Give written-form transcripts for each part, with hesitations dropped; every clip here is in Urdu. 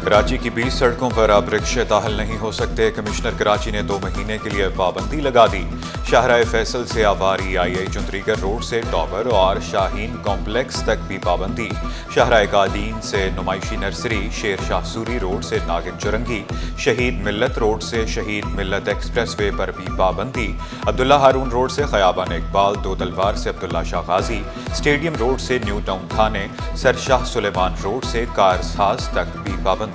کراچی کی 20 سڑکوں پر اب رکشے داخل نہیں ہو سکتے، کمشنر کراچی نے 2 مہینے کے لیے پابندی لگا دی۔ شاہراہ فیصل سے آباری آئی چندریگر روڈ سے ٹاور اور شاہین کمپلیکس تک بھی پابندی۔ شاہراہ قائدین سے نمائشی نرسری، شیر شاہ سوری روڈ سے ناگن چرنگی، شہید ملت روڈ سے شہید ملت ایکسپریس وے پر بھی پابندی۔ عبداللہ ہارون روڈ سے خیابان اقبال، دو تلوار سے عبداللہ شاہ غازی، اسٹیڈیم روڈ سے نیو ٹاؤن تھانے، سر شاہ سلیمان روڈ سے کارز ہاؤس تک بھی پابندی۔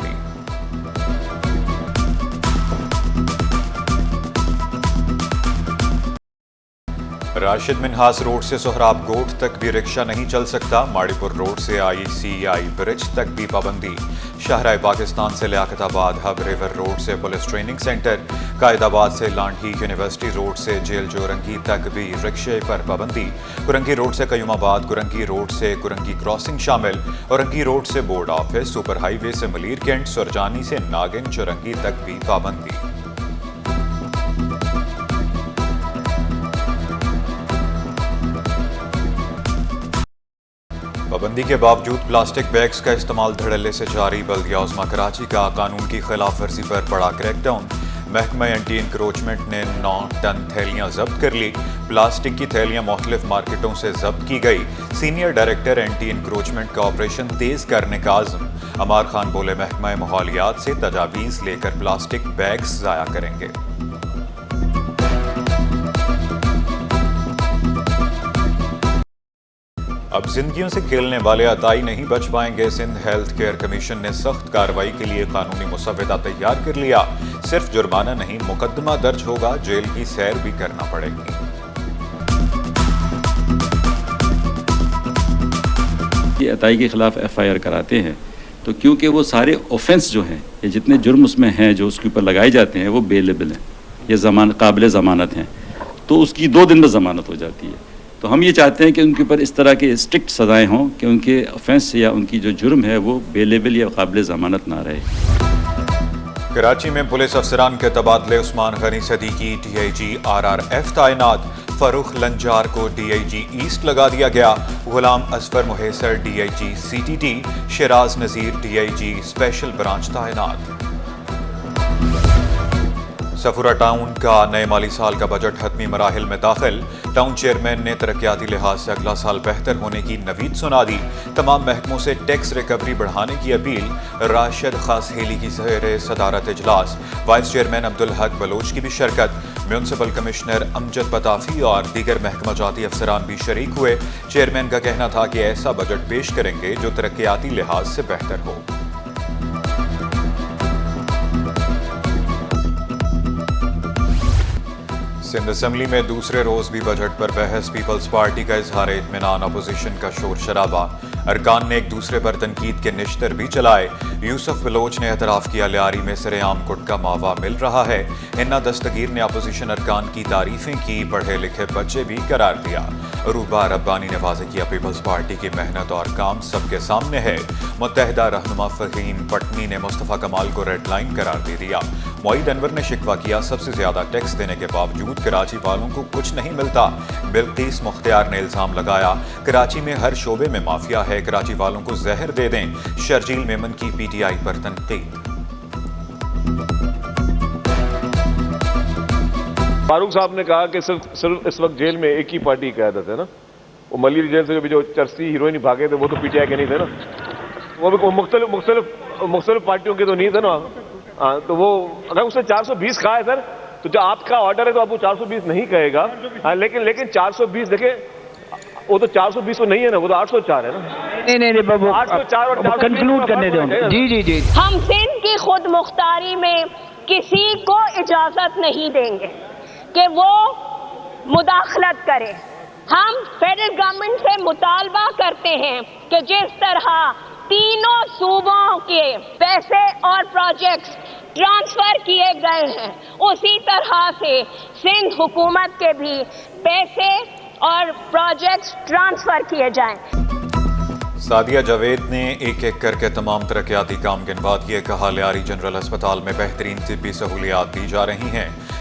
راشد منہاس روڈ سے سہراب گوٹ تک بھی رکشہ نہیں چل سکتا، ماڑی پور روڈ سے ICI برج تک بھی پابندی۔ شاہراہ پاکستان سے لیاقت آباد ہب ریور روڈ سے پولیس ٹریننگ سینٹر، قائد آباد سے لانڈھی یونیورسٹی روڈ سے جیل جورنگی تک بھی رکشے پر پابندی۔ کرنگی روڈ سے قیوم آباد، کرنگی روڈ سے کرنگی کراسنگ شامل، اورنگی روڈ سے بورڈ آفس، سپر ہائی وے سے ملیر کینٹ، سرجانی سے ناگن چرنگی تک بھی پابندی۔ پابندی کے باوجود پلاسٹک بیگز کا استعمال دھڑلے سے جاری، بلدیہ عظمیٰ کراچی کا قانون کی خلاف ورزی پر بڑا کریک ڈاؤن۔ محکمہ اینٹی انکروچمنٹ نے 9 ٹن تھیلیاں ضبط کر لی، پلاسٹک کی تھیلیاں مختلف مارکیٹوں سے ضبط کی گئی۔ سینئر ڈائریکٹر اینٹی انکروچمنٹ کا آپریشن تیز کرنے کا عزم، عمار خان بولے محکمہ ماحولیات سے تجاویز لے کر پلاسٹک بیگز ضائع کریں گے۔ اب زندگیوں سے کھیلنے والے عطائی نہیں بچ پائیں گے، سندھ ہیلتھ کیئر کمیشن نے سخت کارروائی کے لیے قانونی مسودہ تیار کر لیا۔ صرف جرمانہ نہیں، مقدمہ درج ہوگا، جیل کی سیر بھی کرنا پڑے گی۔ یہ عطائی کے خلاف FIR کراتے ہیں تو کیونکہ وہ سارے اوفنس جو ہیں یا جتنے جرم اس میں ہیں جو اس کے اوپر لگائے جاتے ہیں وہ بیلیبل ہیں، یہ قابل ضمانت ہیں، تو اس کی 2 دن میں ضمانت ہو جاتی ہے۔ تو ہم یہ چاہتے ہیں کہ ان کے اوپر اس طرح کے اسٹرکٹ سزائیں ہوں کہ ان کے آفینس یا ان کی جو جرم ہے وہ بیلیبل یا قابل ضمانت نہ رہے۔ کراچی میں پولیس افسران کے تبادلے، عثمان غنی صدیقی DIG RRF تعینات، فاروق لنجار کو DIG ایسٹ لگا دیا گیا، غلام اصفر محیسر DIG CTT، Shiraz Nazir DIG special branch تعینات۔ سفورہ ٹاؤن کا نئے مالی سال کا بجٹ حتمی مراحل میں داخل، ٹاؤن چیئرمین نے ترقیاتی لحاظ سے اگلا سال بہتر ہونے کی نوید سنا دی، تمام محکموں سے ٹیکس ریکوری بڑھانے کی اپیل۔ راشد خاص ہیلی کی زیر صدارت اجلاس، وائس چیئرمین عبدالحق بلوچ کی بھی شرکت، میونسپل کمشنر امجد بطافی اور دیگر محکمہ جاتی افسران بھی شریک ہوئے۔ چیئرمین کا کہنا تھا کہ ایسا بجٹ پیش کریں گے جو ترقیاتی لحاظ سے بہتر ہو۔ سندھ اسمبلی میں دوسرے روز بھی بجٹ پر بحث، پیپلز پارٹی کا اظہار اطمینان، اپوزیشن کا شور شرابہ، ارکان نے ایک دوسرے پر تنقید کے نشتر بھی چلائے۔ یوسف بلوچ نے اعتراف کیا لیاری میں سرے عام گٹ کا ماوا مل رہا ہے۔ ہنا دستگیر نے اپوزیشن ارکان کی تعریفیں کی، پڑھے لکھے بچے بھی قرار دیا۔ عروبہ ربانی نے واضح کیا پیپلز پارٹی کی محنت اور کام سب کے سامنے ہے۔ متحدہ رہنما فہیم پٹنی نے مصطفیٰ کمال کو ریڈ لائن قرار دے دیا۔ معید انور نے شکوہ کیا سب سے زیادہ ٹیکس دینے کے باوجود کراچی والوں کو کچھ نہیں ملتا۔ بلقیس مختار نے الزام لگایا کراچی میں ہر شعبے میں مافیا ہے، کراچی والوں کو زہر دے دیں۔ شرجیل میمن کی PTI پر تنقید۔ فاروق صاحب نے کہا کہ صرف اس وقت جیل میں ایک ہی پارٹی کی قیادت ہے نا، وہ ملیر جیل سے جو چرسی ہیروئن بھاگے تھے وہ تو PTI کے نہیں تھے نا، وہ بھی مختلف پارٹیوں کے تو نہیں تھے نا۔ تو وہ اگر اس نے 420 کہا ہے سر، تو جو آپ کا آرڈر ہے تو آپ وہ 420 نہیں کہے گا، لیکن 420 دیکھیں وہ تو 420 تو نہیں ہے نا، وہ تو 804 ہے نا۔ نہیں بابو 804 اور کنکلوڈ کرنے دیں۔ جی ہم سندھ کی خود مختاری میں کسی کو اجازت نہیں دیں گے کہ وہ مداخلت کرے۔ ہم فیڈرل گورنمنٹ سے مطالبہ کرتے ہیں کہ جس طرح تینوں صوبوں کے پیسے اور پروجیکٹس ٹرانسفر کیے گئے ہیں، اسی طرح سے سندھ حکومت کے بھی پیسے اور پروجیکٹس ٹرانسفر کیے جائیں۔ سعدیہ جاوید نے ایک ایک کر کے تمام ترقیاتی کام گنوا دیے، کہا لیاری جنرل ہسپتال میں بہترین طبی سہولیات دی جا رہی ہیں۔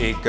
1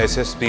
SSP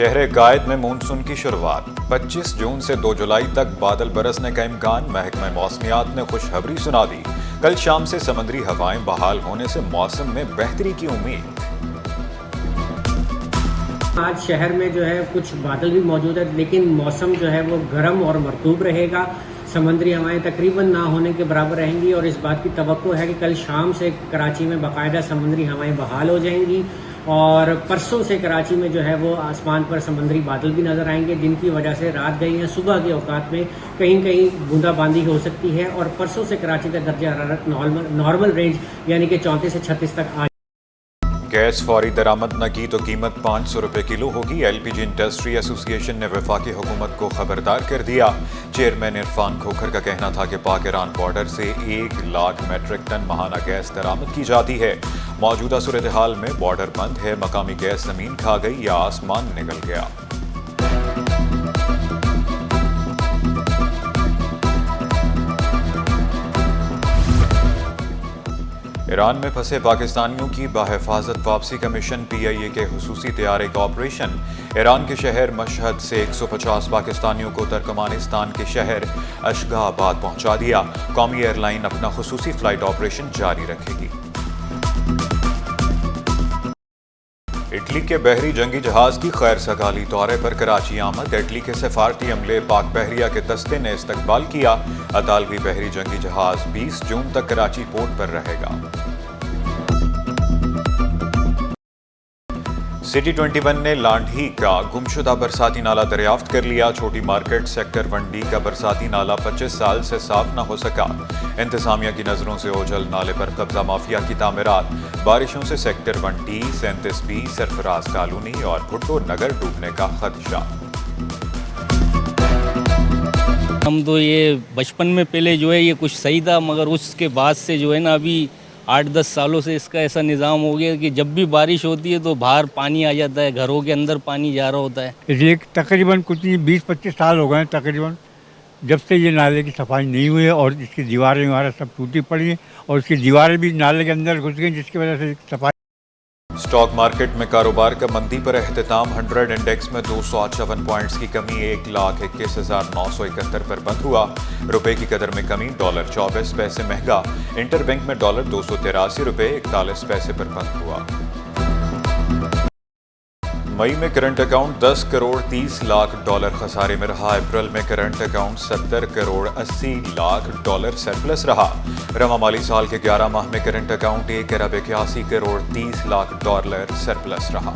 شہر قائد میں مونسون کی شروعات 25 جون سے 2 جولائی تک بادل برسنے کا امکان، محکمہ موسمیات نے خوشخبری سنا دی۔ کل شام سے سمندری ہوائیں بحال ہونے سے موسم میں بہتری کی امید۔ آج شہر میں جو ہے کچھ بادل بھی موجود ہے، لیکن موسم جو ہے وہ گرم اور مرطوب رہے گا۔ سمندری ہوائیں تقریباً نہ ہونے کے برابر رہیں گی اور اس بات کی توقع ہے کہ کل شام سے کراچی میں باقاعدہ سمندری ہوائیں بحال ہو جائیں گی اور پرسوں سے کراچی میں جو ہے وہ آسمان پر سمندری بادل بھی نظر آئیں گے، جن کی وجہ سے رات گئی ہیں صبح کے اوقات میں کہیں کہیں بوندا باندی ہو سکتی ہے اور پرسوں سے کراچی کا درجہ حرارت نارمل رینج یعنی کہ 34 سے 36 تک آ گیس فوری درآمد نہ کی تو قیمت 500 روپے کلو ہوگی۔ ایل پی جی انڈسٹری ایسوسی ایشن نے وفاقی حکومت کو خبردار کر دیا۔ چیئرمین عرفان کھوکھر کا کہنا تھا کہ پاک ایران بارڈر سے 1 لاکھ میٹرک ٹن ماہانہ گیس درآمد کی جاتی ہے۔ موجودہ صورتحال میں بارڈر بند ہے، مقامی گیس زمین کھا گئی یا آسمان نگل گیا۔ ایران میں پھنسے پاکستانیوں کی بحفاظت واپسی کا مشن، پی آئی اے کے خصوصی طیارے کا آپریشن۔ ایران کے شہر مشہد سے 150 پاکستانیوں کو ترکمانستان کے شہر اشگا آباد پہنچا دیا۔ قومی ایئر لائن اپنا خصوصی فلائٹ آپریشن جاری رکھے گی۔ اٹلی کے بحری جنگی جہاز کی خیر سگالی دورے پر کراچی آمد۔ اٹلی کے سفارتی عملے پاک بحریہ کے دستے نے استقبال کیا۔ اطالوی بحری جنگی جہاز 20 جون تک کراچی پورٹ پر رہے گا۔ سٹی 21 نے لانڈھی کا گمشدہ برساتی نالہ دریافت کر لیا۔ چھوٹی مارکیٹ سیکٹر 1D کا برساتی نالہ 25 سال سے صاف نہ ہو سکا۔ انتظامیہ کی نظروں سے اوجھل نالے پر قبضہ مافیا کی تعمیرات۔ بارشوں سے سیکٹر 1D، 37B، سرفراز کالونی اور بھٹو نگر ڈوبنے کا خدشہ۔ ہم تو یہ بچپن میں پہلے جو ہے یہ کچھ صحیح تھا، مگر اس کے بعد سے جو ہے نا ابھی 8-10 سالوں سے اس کا ایسا نظام ہو گیا کہ جب بھی بارش ہوتی ہے تو باہر پانی آ جاتا ہے، گھروں کے اندر پانی جا رہا ہوتا ہے۔ یہ تقریباً کچھ 20-25 سال ہو گئے ہیں تقریباً جب سے یہ نالے کی صفائی نہیں ہوئی ہے اور اس کی دیواریں سب ٹوٹی پڑی ہیں اور اس کی دیواریں بھی نالے کے اندر گھس گئی، جس کی وجہ سے صفائی۔ اسٹاک مارکیٹ میں کاروبار کا مندی پر اختتام۔ 100 انڈیکس میں 258 پوائنٹس کی کمی، 1,21,971 پر بند ہوا۔ روپے کی قدر میں کمی، ڈالر 24 پیسے مہنگا۔ انٹر بینک میں ڈالر 283 روپے 41 پیسے پر بند ہوا۔ مئی میں current account 10 crore 30 lakh dollar خسارے میں رہا۔ اپریل میں current account 70 crore 80 lakh dollar surplus رہا۔ رواں مالی سال کے 11 ماہ میں کرنٹ اکاؤنٹ 1 ارب 81 کروڑ 30 لاکھ ڈالر سرپلس رہا۔